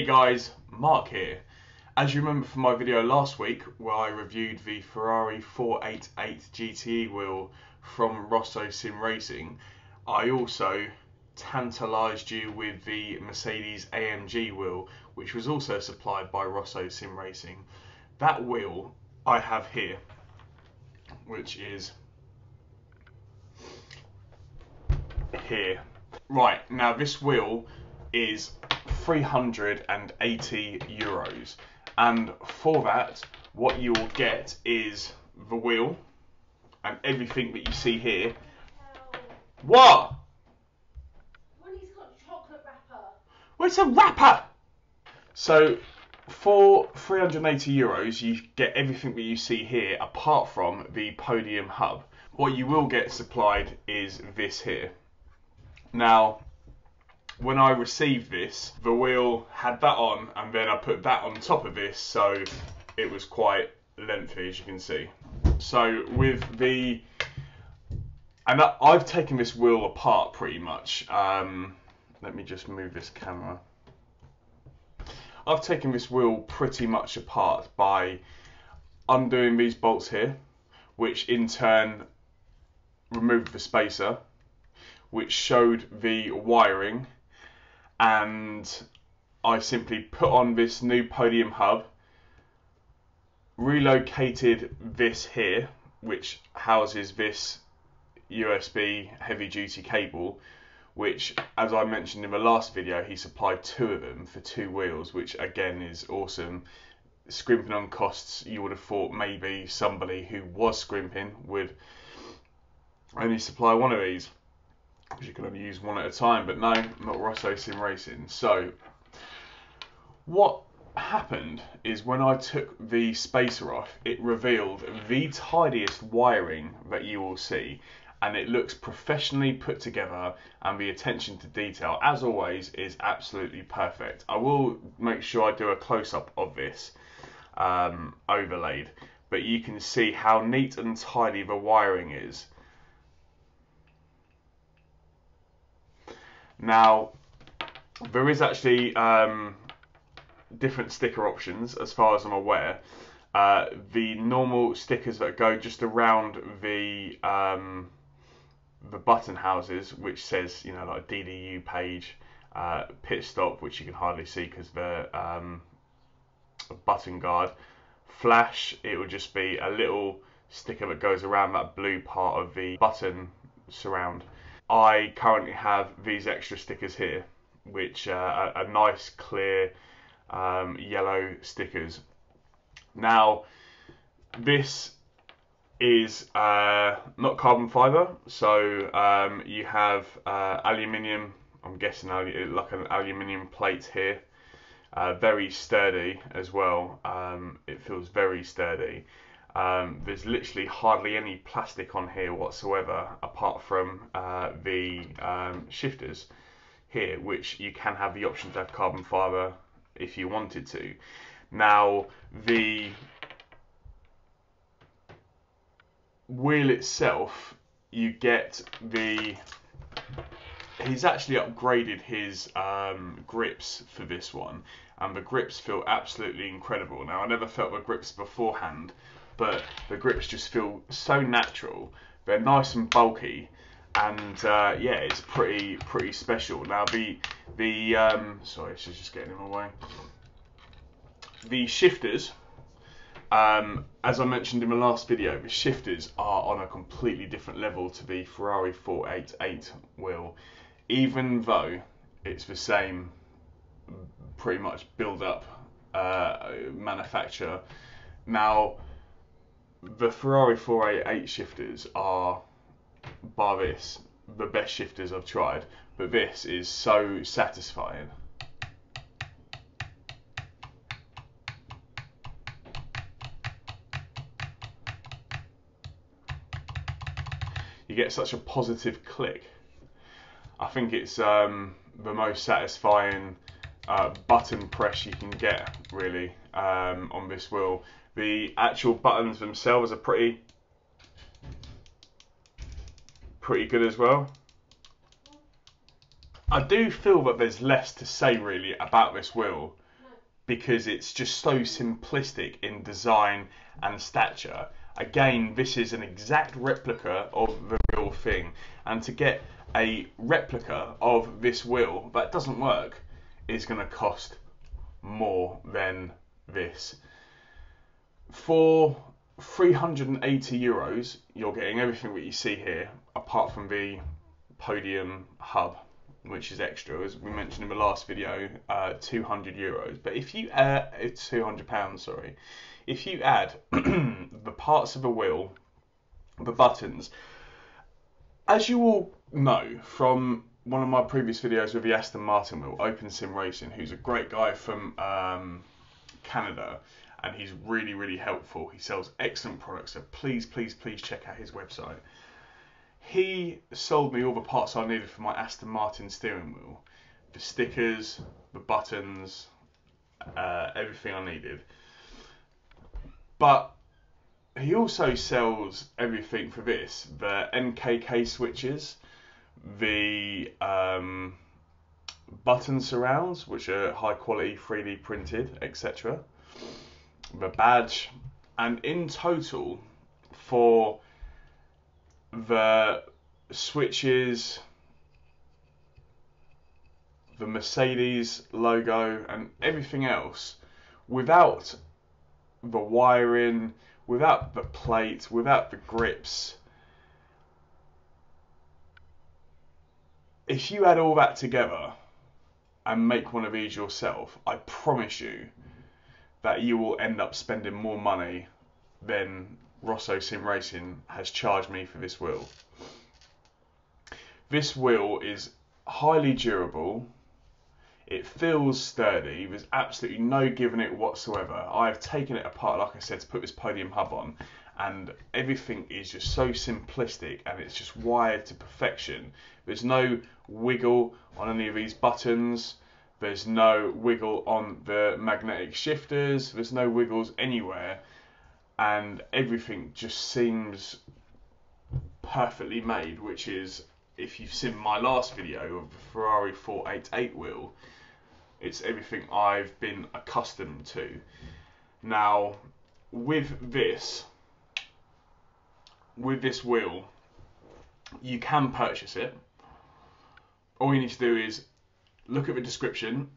Hey guys, Mark here. As you remember from my video last week where I reviewed the Ferrari 488 GTE wheel from Rosso Sim Racing, I also tantalised you with the Mercedes AMG wheel, which was also supplied by Rosso Sim Racing. That wheel I have here, which is here. Right, now this wheel is €380, and for that what you will get is the wheel and everything that you see here. What? When he's got chocolate wrapper. Well, it's a wrapper! So for €380 you get everything that you see here apart from the podium hub. What you will get supplied is this here. Now when I received this, the wheel had that on and then I put that on top of this, so it was quite lengthy, as you can see. So with the, and I've taken this wheel apart pretty much. Let me just move this camera. I've taken this wheel pretty much apart by undoing these bolts here, which in turn removed the spacer, which showed the wiring, and I simply put on this new podium hub, relocated this here, which houses this USB heavy duty cable, which, as I mentioned in the last video, he supplied two of them for two wheels, which again is awesome. Scrimping on costs, you would have thought maybe somebody who was scrimping would only supply one of these, because you can only use one at a time, but no, not Rosso Sim Racing. So what happened is when I took the spacer off, it revealed the tidiest wiring that you will see, and it looks professionally put together, and the attention to detail, as always, is absolutely perfect. I will make sure I do a close-up of this overlaid, but you can see how neat and tidy the wiring is. Now, there is actually different sticker options as far as I'm aware. The normal stickers that go just around the button houses, which says, you know, like DDU page, pit stop, which you can hardly see because they're button guard. Flash, it would just be a little sticker that goes around that blue part of the button surround. I currently have these extra stickers here, which are nice clear yellow stickers. Now this is not carbon fibre, so you have aluminium, I'm guessing like an aluminium plate here, very sturdy as well. It feels very sturdy. There's literally hardly any plastic on here whatsoever, apart from the shifters here, which you can have the option to have carbon fibre if you wanted to. Now the wheel itself, you get the, he's actually upgraded his grips for this one, and the grips feel absolutely incredible. Now I never felt the grips beforehand, but the grips just feel so natural. They're nice and bulky, and yeah, it's pretty special. Now the sorry, it's just getting in my way. The shifters, as I mentioned in my last video, the shifters are on a completely different level to the Ferrari 488 wheel, even though it's the same pretty much build up manufacturer. Now the Ferrari 488 shifters are, bar this, the best shifters I've tried, but this is so satisfying. You get such a positive click. I think it's the most satisfying button press you can get, really, on this wheel. The actual buttons themselves are pretty good as well. I do feel that there's less to say really about this wheel because it's just so simplistic in design and stature. Again, this is an exact replica of the real thing, and to get a replica of this wheel that doesn't work is going to cost more than this. For €380, you're getting everything that you see here, apart from the podium hub, which is extra, as we mentioned in the last video, €200. But if you add, it's £200, sorry. If you add the parts of the wheel, the buttons, as you all know from one of my previous videos with the Aston Martin wheel, Open Sim Racing, who's a great guy from Canada, and he's really, really helpful. He sells excellent products, so please, please, please check out his website. He sold me all the parts I needed for my Aston Martin steering wheel. The stickers, the buttons, everything I needed. But he also sells everything for this. The NKK switches, the button surrounds, which are high quality 3D printed, etc. The badge, and in total for the switches, the Mercedes logo and everything else, without the wiring, without the plate, without the grips, if you add all that together and make one of these yourself, I promise you that you will end up spending more money than Rosso Sim Racing has charged me for this wheel. This wheel is highly durable. It feels sturdy. There's absolutely no giving it whatsoever. I've taken it apart, like I said, to put this podium hub on, and everything is just so simplistic, and it's just wired to perfection. There's no wiggle on any of these buttons. There's no wiggle on the magnetic shifters. There's no wiggles anywhere. And everything just seems perfectly made, which is, if you've seen my last video of the Ferrari 488 wheel, it's everything I've been accustomed to. Now, with this wheel, you can purchase it. All you need to do is look at the description,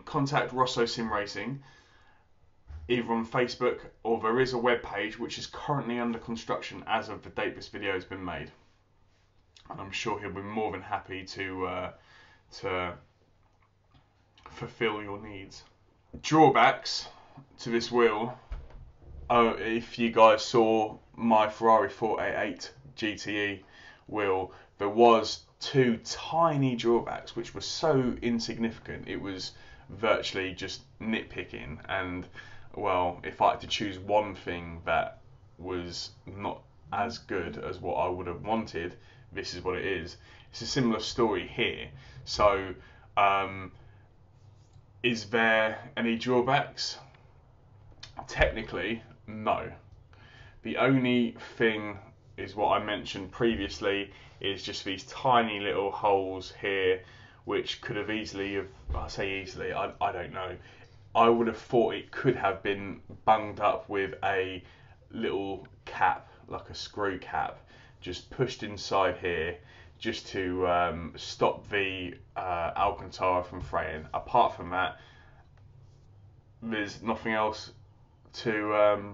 contact Rosso Sim Racing, either on Facebook, or there is a web page which is currently under construction as of the date this video has been made. And I'm sure he'll be more than happy to fulfill your needs. Drawbacks to this wheel. If you guys saw my Ferrari 488 GTE wheel, there was two tiny drawbacks which were so insignificant it was virtually just nitpicking. And well, if I had to choose one thing that was not as good as what I would have wanted, this is what it is. It's a similar story here. So is there any drawbacks? Technically, no. The only thing is what I mentioned previously, is just these tiny little holes here, which could have easily, I say easily, I don't know. I would have thought it could have been bunged up with a little cap, like a screw cap, just pushed inside here, just to stop the Alcantara from fraying. Apart from that, there's nothing else to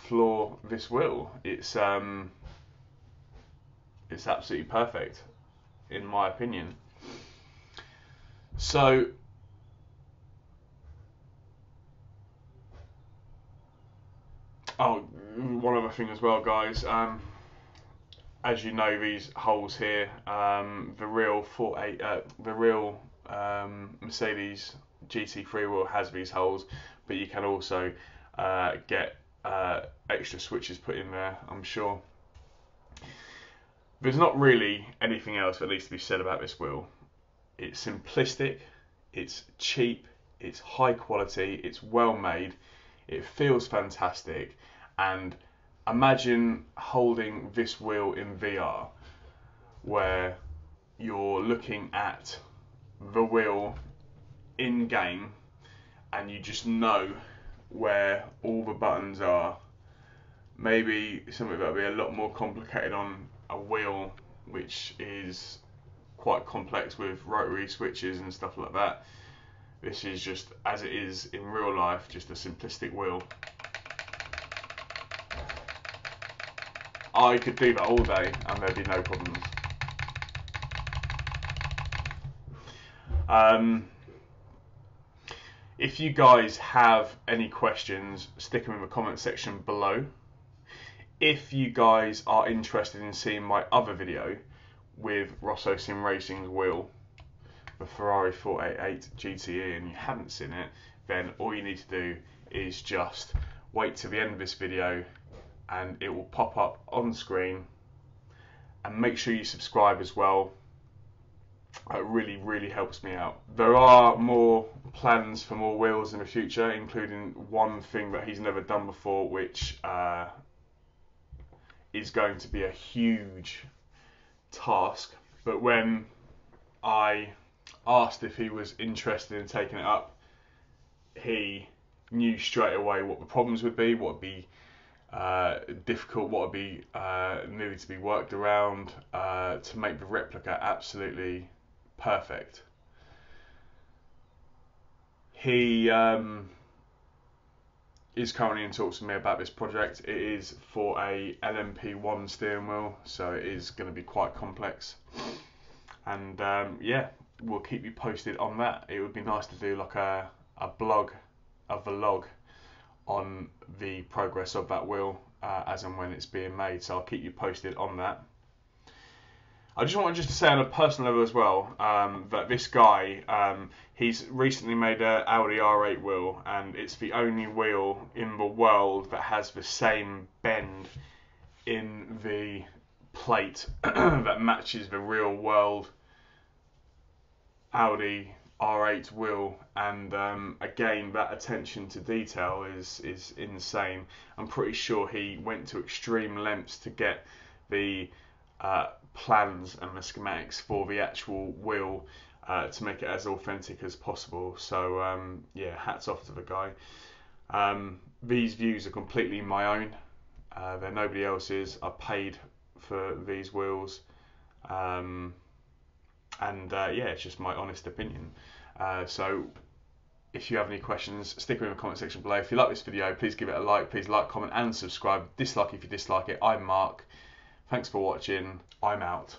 floor this wheel. It's absolutely perfect, in my opinion. So one other thing as well, guys. As you know, these holes here, the real Mercedes GT3 wheel has these holes, but you can also get extra switches put in there, I'm sure. There's not really anything else that needs to be said about this wheel. It's simplistic, it's cheap, it's high quality, it's well made, it feels fantastic, and imagine holding this wheel in VR, where you're looking at the wheel in game and you just know where all the buttons are. Maybe something that'll be a lot more complicated on a wheel which is quite complex with rotary switches and stuff like that. This is just as it is in real life, just a simplistic wheel. I could do that all day and there'd be no problems. If you guys have any questions, stick them in the comment section below. If you guys are interested in seeing my other video with Rosso Sim Racing's wheel, the Ferrari 488 GTE, and you haven't seen it, then all you need to do is just wait to the end of this video and it will pop up on screen, and make sure you subscribe as well. It really helps me out. There are more plans for more wheels in the future, including one thing that he's never done before, which is going to be a huge task. But when I asked if he was interested in taking it up, he knew straight away what the problems would be, what would be difficult, what would be needed to be worked around to make the replica absolutely perfect. He is currently in talks with me about this project. It is for a LMP1 steering wheel, so it is going to be quite complex. And yeah, we'll keep you posted on that. It would be nice to do like a vlog on the progress of that wheel as and when it's being made, so I'll keep you posted on that. I just wanted to say on a personal level as well that this guy, he's recently made an Audi R8 wheel, and it's the only wheel in the world that has the same bend in the plate that matches the real world Audi R8 wheel. And again, that attention to detail is insane. I'm pretty sure he went to extreme lengths to get the plans and the schematics for the actual wheel to make it as authentic as possible. So yeah, hats off to the guy. These views are completely my own. They're nobody else's. I paid for these wheels, and yeah, it's just my honest opinion. So if you have any questions, stick them in the comment section below. If you like this video, please give it a like. Please like, comment and subscribe. Dislike if you dislike it. I'm Mark. Thanks for watching. I'm out.